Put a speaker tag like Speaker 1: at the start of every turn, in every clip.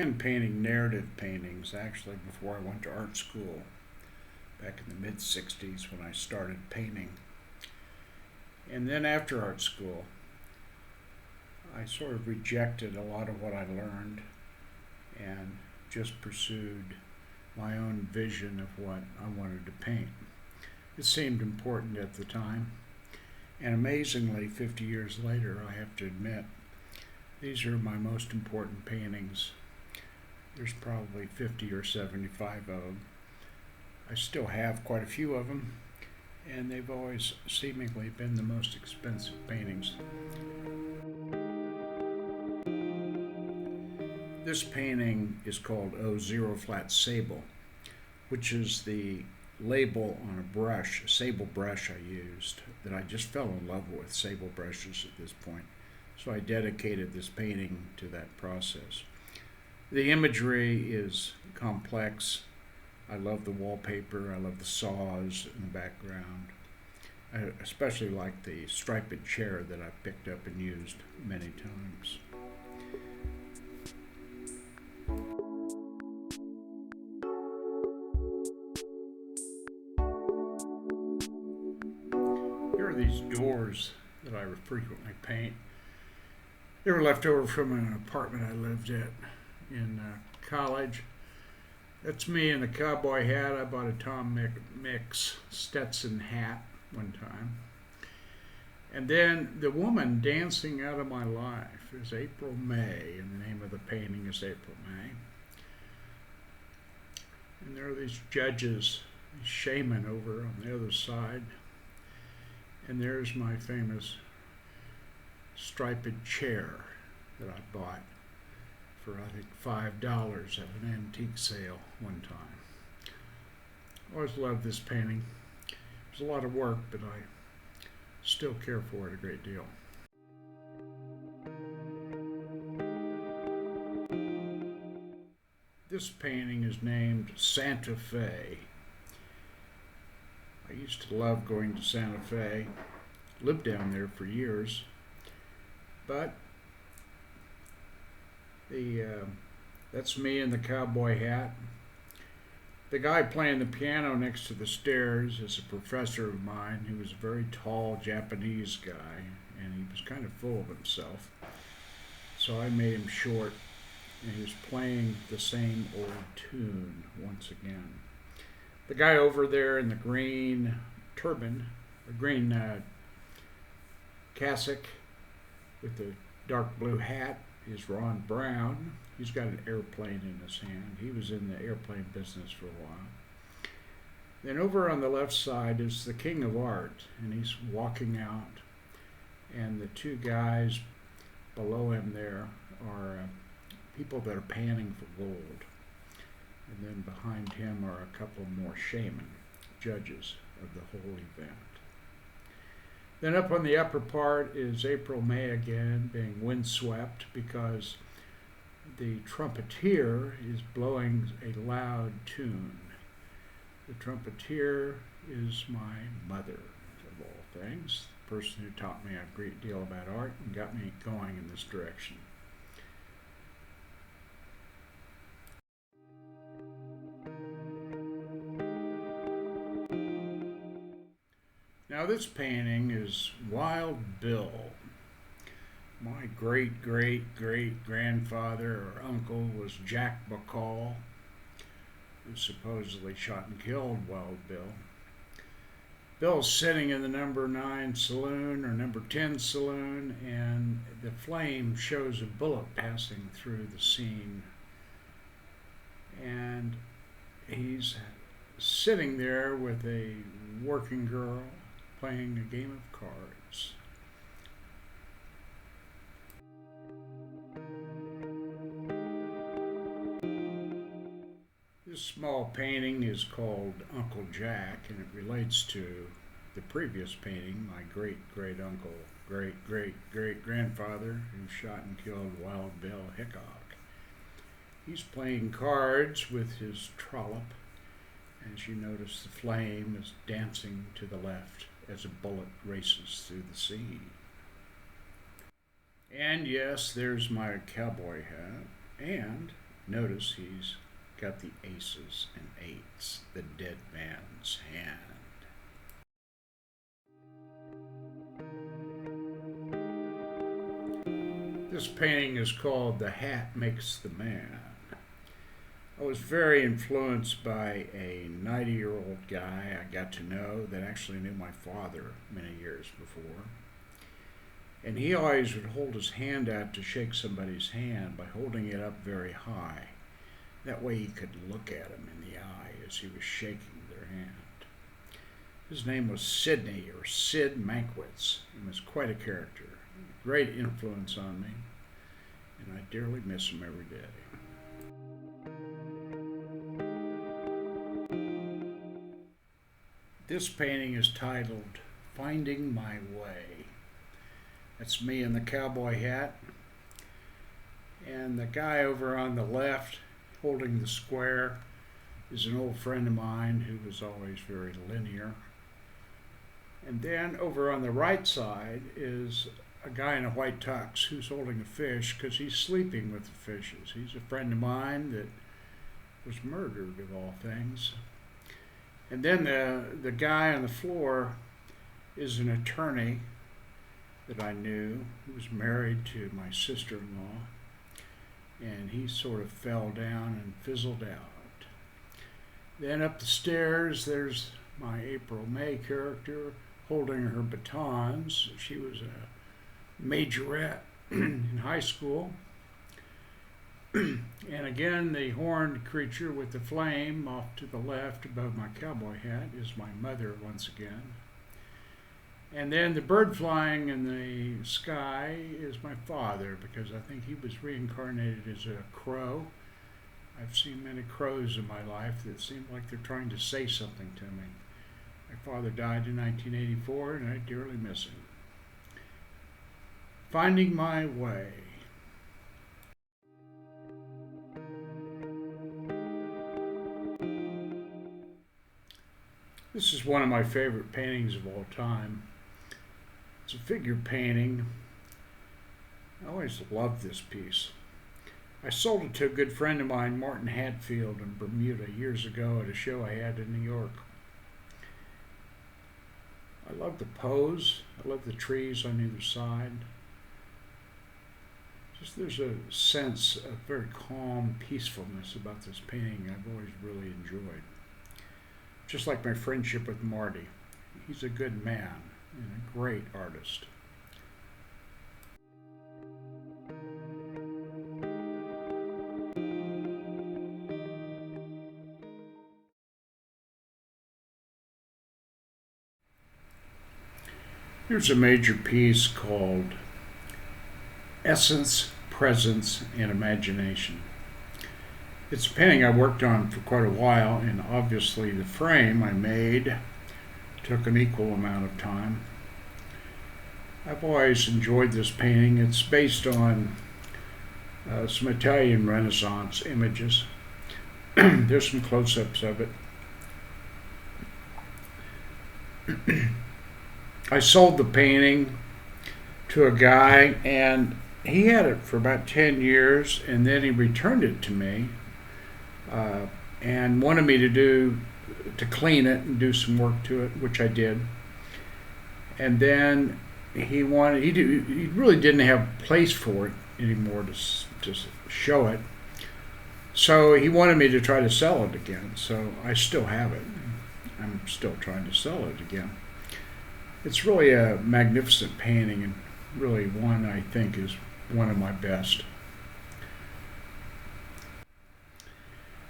Speaker 1: And painting narrative paintings actually before I went to art school back in the mid 60s when I started painting. And then after art school, I sort of rejected a lot of what I learned and just pursued my own vision of what I wanted to paint. It seemed important at the time, and amazingly, 50 years later, I have to admit, these are my most important paintings. There's probably 50 or 75 of them. I still have quite a few of them, and they've always seemingly been the most expensive paintings. This painting is called O Zero Flat Sable, which is the label on a brush, a sable brush I used that I just fell in love with, sable brushes at this point. So I dedicated this painting to that process. The imagery is complex. I love the wallpaper. I love the saws in the background. I especially like the striped chair that I picked up and used many times. Here are these doors that I frequently paint. They were left over from an apartment I lived at in college. That's me in the cowboy hat. I bought a Tom Mix Stetson hat one time. And then the woman dancing out of my life is April May, and the name of the painting is April May. And there are these judges, these shaman over on the other side. And there's my famous striped chair that I bought for I think $5 at an antique sale one time. I always loved this painting. It was a lot of work, but I still care for it a great deal. This painting is named Santa Fe. I used to love going to Santa Fe, lived down there for years, but that's me in the cowboy hat. The guy playing the piano next to the stairs is a professor of mine who was a very tall Japanese guy, and he was kind of full of himself. So I made him short, and he was playing the same old tune once again. The guy over there in the green turban, or green cassock with the dark blue hat is Ron Brown. He's got an airplane in his hand. He was in the airplane business for a while. Then over on the left side is the king of art, and he's walking out. And the two guys below him there are people that are panning for gold. And then behind him are a couple more shaman, judges of the whole event. Then up on the upper part is April May again, being windswept because the trumpeter is blowing a loud tune. The trumpeter is my mother, of all things, the person who taught me a great deal about art and got me going in this direction. Now this painting is Wild Bill. My great-great-great-grandfather or uncle was Jack McCall, who supposedly shot and killed Wild Bill. Bill's sitting in the number 9 saloon or number 10 saloon, and the flame shows a bullet passing through the scene. And he's sitting there with a working girl playing a game of cards. This small painting is called Uncle Jack, and it relates to the previous painting, my great-great-uncle, great-great-great-grandfather who shot and killed Wild Bill Hickok. He's playing cards with his trollop. As you notice, the flame is dancing to the left as a bullet races through the scene. And yes, there's my cowboy hat and Notice he's got the aces and eights, the dead man's hand. This painting is called The Hat Makes the Man. I was very influenced by a 90-year-old guy I got to know that actually knew my father many years before. And he always would hold his hand out to shake somebody's hand by holding it up very high. That way he could look at him in the eye as he was shaking their hand. His name was Sidney, or Sid Mankiewicz, and was quite a character. Great influence on me, and I dearly miss him every day. This painting is titled Finding My Way. That's me in the cowboy hat, and the guy over on the left holding the square is an old friend of mine who was always very linear. And then over on the right side is a guy in a white tux who's holding a fish because he's sleeping with the fishes. He's a friend of mine that was murdered, of all things. And then the guy on the floor is an attorney that I knew who was married to my sister-in-law, and he sort of fell down and fizzled out. Then up the stairs, there's my April May character holding her batons. She was a majorette in high school. And again, the horned creature with the flame off to the left above my cowboy hat is my mother once again. And then the bird flying in the sky is my father, because I think he was reincarnated as a crow. I've seen many crows in my life that seem like they're trying to say something to me. My father died in 1984, and I dearly miss him. Finding My Way. This is one of my favorite paintings of all time. It's a figure painting. I always loved this piece. I sold it to a good friend of mine, Martin Hatfield, in Bermuda years ago at a show I had in New York. I love the pose. I love the trees on either side. Just there's a sense of very calm peacefulness about this painting I've always really enjoyed. Just like my friendship with Marty. He's a good man and a great artist. Here's a major piece called Essence, Presence, and Imagination. It's a painting I worked on for quite a while, and obviously the frame I made took an equal amount of time. I've always enjoyed this painting. It's based on some Italian Renaissance images. There's some close-ups of it. I sold the painting to a guy, and he had it for about 10 years, and then he returned it to me and wanted me to clean it and do some work to it, which I did. And then he really didn't have a place for it anymore to show it. So he wanted me to try to sell it again. So I still have it. I'm still trying to sell it again. It's really a magnificent painting, and really one I think is one of my best.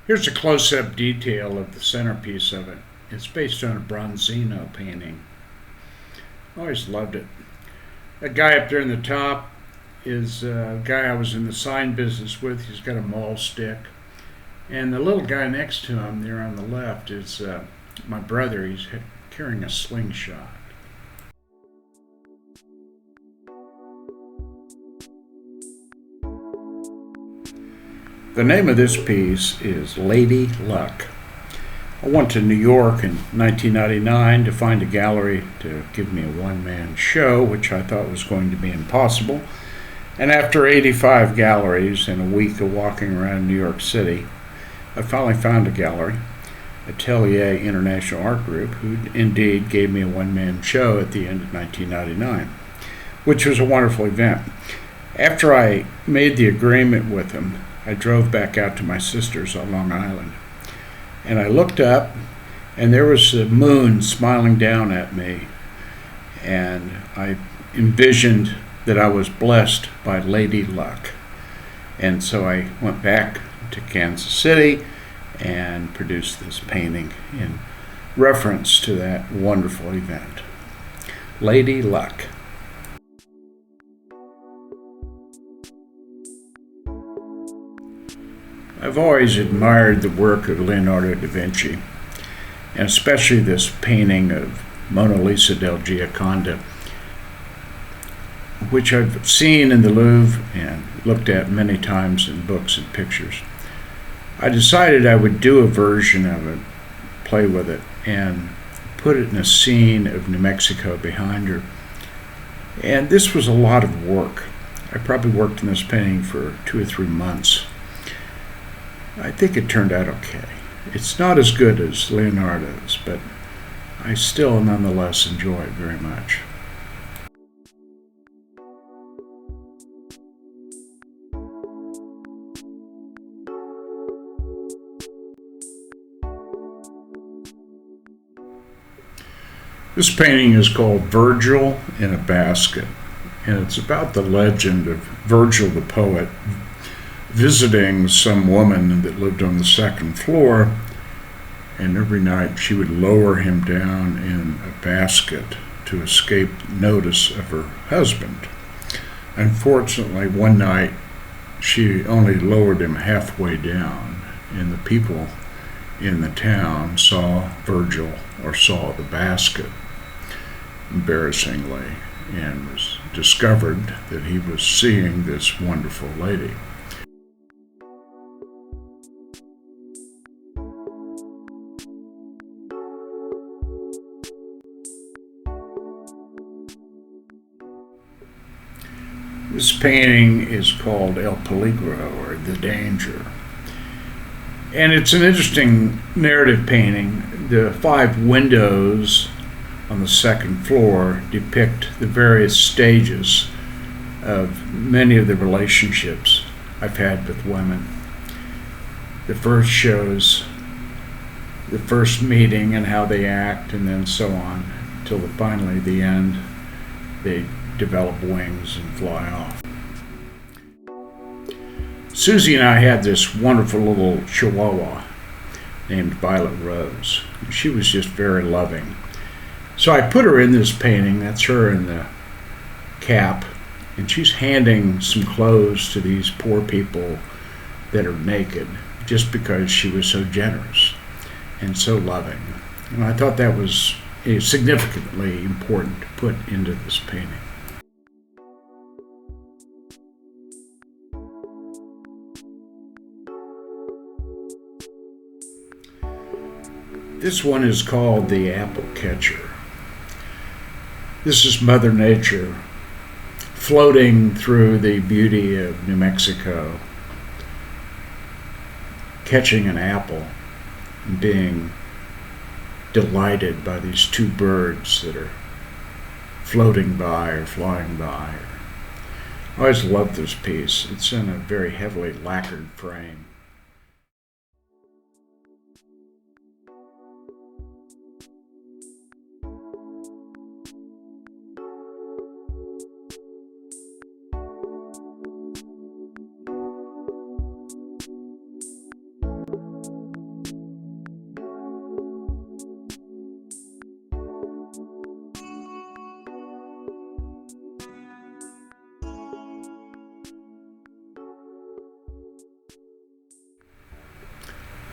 Speaker 1: Here's a close-up detail of the centerpiece of it. It's based on a Bronzino painting. I always loved it. That guy up there in the top is a guy I was in the sign business with. He's got a maul stick. And the little guy next to him there on the left is my brother. He's carrying a slingshot. The name of this piece is Lady Luck. I went to New York in 1999 to find a gallery to give me a one-man show, which I thought was going to be impossible. And after 85 galleries and a week of walking around New York City, I finally found a gallery, Atelier International Art Group, who indeed gave me a one-man show at the end of 1999, which was a wonderful event. After I made the agreement with them, I drove back out to my sister's on Long Island. And I looked up, and there was the moon smiling down at me. And I envisioned that I was blessed by Lady Luck. And so I went back to Kansas City and produced this painting in reference to that wonderful event. Lady Luck. I've always admired the work of Leonardo da Vinci, and especially this painting of Mona Lisa del Gioconda, which I've seen in the Louvre and looked at many times in books and pictures. I decided I would do a version of it, play with it, and put it in a scene of New Mexico behind her. And this was a lot of work. I probably worked on this painting for 2 or 3 months. I think it turned out okay. It's not as good as Leonardo's, but I still nonetheless enjoy it very much. This painting is called Virgil in a Basket, and it's about the legend of Virgil the poet visiting some woman that lived on the second floor, and every night she would lower him down in a basket to escape notice of her husband. Unfortunately, one night she only lowered him halfway down, and the people in the town saw Virgil, or saw the basket, embarrassingly, and was discovered that he was seeing this wonderful lady. This painting is called El Peligro, or The Danger. And it's an interesting narrative painting. The 5 windows on the second floor depict the various stages of many of the relationships I've had with women. The first shows the first meeting and how they act, and then so on, till finally the end, they develop wings and fly off. Susie and I had this wonderful little Chihuahua named Violet Rose. She was just very loving. So I put her in this painting. That's her in the cap, and she's handing some clothes to these poor people that are naked just because she was so generous and so loving. And I thought that was significantly important to put into this painting. This one is called The Apple Catcher. This is Mother Nature floating through the beauty of New Mexico, catching an apple and being delighted by these 2 birds that are floating by or flying by. I always loved this piece. It's in a very heavily lacquered frame.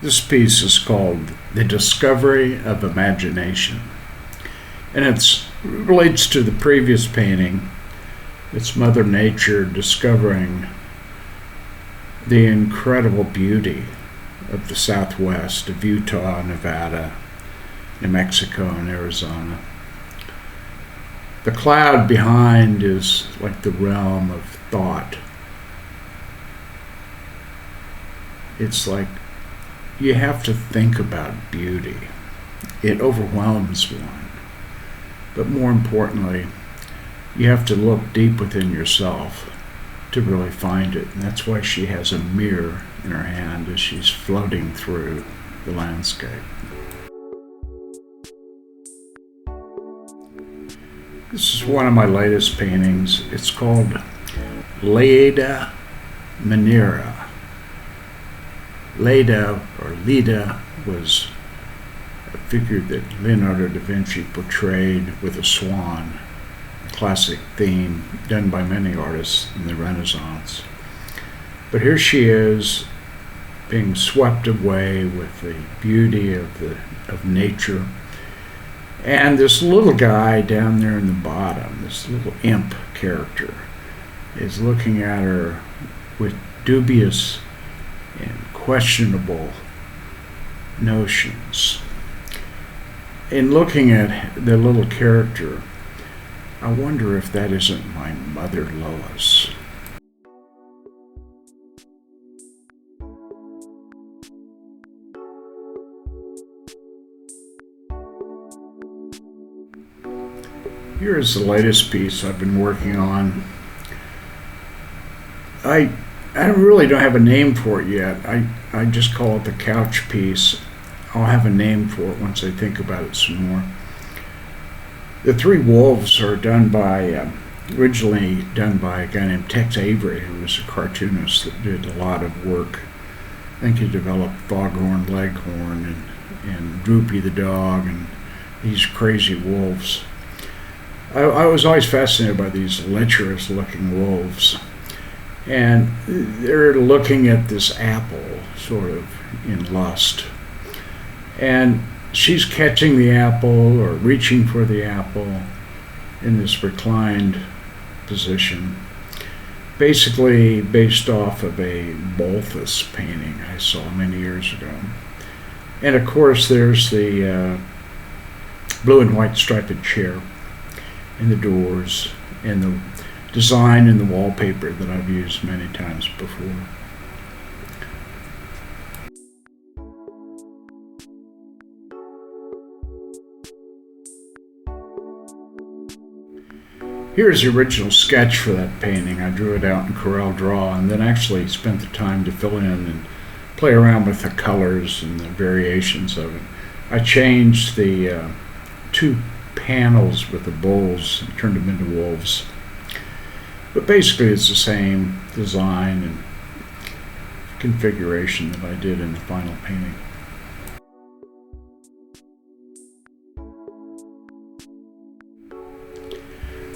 Speaker 1: This piece is called The Discovery of Imagination, and it relates to the previous painting. It's Mother Nature discovering the incredible beauty of the Southwest, of Utah, Nevada, New Mexico, and Arizona. The cloud behind is like the realm of thought. It's like you have to think about beauty. It overwhelms one. But more importantly, you have to look deep within yourself to really find it. And that's why she has a mirror in her hand as she's floating through the landscape. This is one of my latest paintings. It's called Leda Manera. Leda, or Leda, was a figure that Leonardo da Vinci portrayed with a swan, a classic theme done by many artists in the Renaissance. But here she is, being swept away with the beauty of nature. And this little guy down there in the bottom, this little imp character, is looking at her with dubious and questionable notions. In looking at the little character, I wonder if that isn't my mother Lois. Here is the latest piece I've been working on. I really don't have a name for it yet. I just call it the couch piece. I'll have a name for it once I think about it some more. The three wolves are originally done by a guy named Tex Avery, who was a cartoonist that did a lot of work. I think he developed Foghorn Leghorn and Droopy the dog and these crazy wolves. I was always fascinated by these lecherous looking wolves. And they're looking at this apple, sort of in lust. And she's catching the apple or reaching for the apple in this reclined position, basically based off of a Balthus painting I saw many years ago. And of course, there's the blue and white striped chair and the doors and the design in the wallpaper that I've used many times before. Here's the original sketch for that painting. I drew it out in Corel Draw and then actually spent the time to fill in and play around with the colors and the variations of it. I changed the two panels with the bulls and turned them into wolves. But basically it's the same design and configuration that I did in the final painting.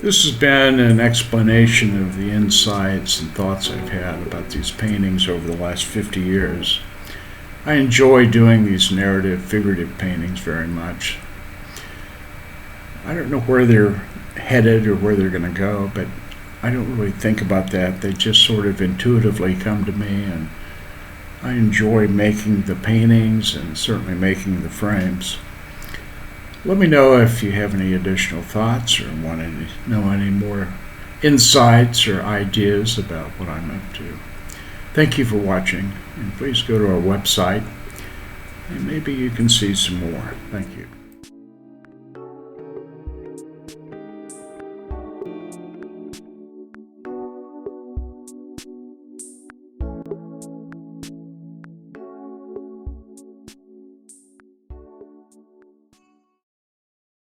Speaker 1: This has been an explanation of the insights and thoughts I've had about these paintings over the last 50 years. I enjoy doing these narrative, figurative paintings very much. I don't know where they're headed or where they're going to go, but I don't really think about that. They just sort of intuitively come to me, and I enjoy making the paintings and certainly making the frames. Let me know if you have any additional thoughts or want to know any more insights or ideas about what I'm up to. Thank you for watching, and please go to our website and maybe you can see some more. Thank you.